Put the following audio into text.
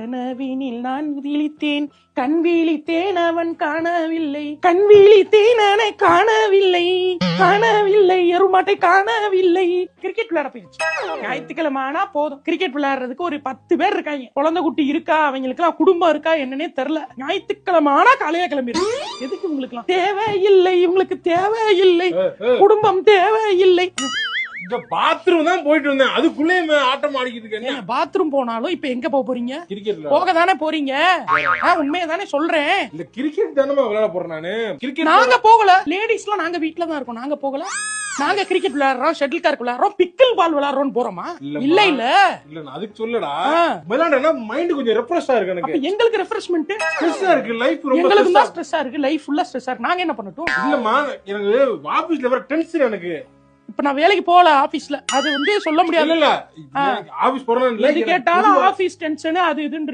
கனவினில் நான் விழித்தேன், கண் விழித்தேன் அவன் காணவில்லை, கண் விழித்தேன் அவனை காணவில்லை, காணவில்லை எருமாட்டை காணவில்லை. கிரிக்கெட் விளையாட போயிருச்சு. ஞாயிற்றுக்கிழமை ஆனா போதும், கிரிக்கெட் விளையாடுறதுக்கு ஒரு 10 பேர் இருக்காங்க. குழந்தை குட்டி இருக்கா, அவங்களுக்கு எல்லாம் குடும்பம் இருக்கா என்னன்னே தெரியல. ஞாயிற்றுக்கிழமை ஆனா காலையில கிளம்பிடும். எதுக்கு உங்களுக்கு எல்லாம் தேவையில்லை, இவங்களுக்கு தேவையில்லை, குடும்பம் தேவையில்லை. இந்த பாத்ரூம் தான் போயிட்டு வந்தேன், அதுக்குள்ளே ஆட்டம் ஆடிக்கிட்டு இருக்கேன். பாத்ரூம் போனாலும் இப்ப எங்க போறீங்க? கிரிக்கெட்ல போக தானே போறீங்க. உண்மையை தானே சொல்றேன். இந்த கிரிக்கெட் தானே விளையாட போறேன் நானு. கிரிக்கெட் நாங்க போகல, லேடிஸ்லாம் நாங்க வீட்டுல தான் இருக்கோம். நாங்க போகல, நாங்க கிரிக்கெட் விளையாடுறோம், ஷட்டில் கார்க் விளையாடுறோம், பிக்கிள் பால் விளையாடுறோம் போறோமா? இல்ல இல்ல இல்ல அதுக்கு சொல்லடா, விளையாடுறா மைண்ட் கொஞ்சம் ரெஃப்ரெஷ்ஷா இருக்கு எனக்கு. எங்களுக்கு ரெஃப்ரெஷ்மெண்ட் ஸ்ட்ரெஸ்ஸா இருக்கு, லைஃப் ரொம்ப எங்களுக்கு தான் ஸ்ட்ரெஸ்ஸா இருக்கு, லைஃப் ஃபுல்லா ஸ்ட்ரெஸ்ஸா இருக்கு. நாங்க என்ன பண்ணட்டும்? இல்லம்மா, எனக்கு ஆபீஸ்ல வர டென்ஷன் எனக்கு. இப்ப நான் வேலைக்கு போகல ஆபீஸ்ல, அது சொல்ல முடியாது. இல்ல ஆபீஸ் போறேன் கேட்டாலும் ஆபீஸ் டென்ஷன் அது இதுன்னு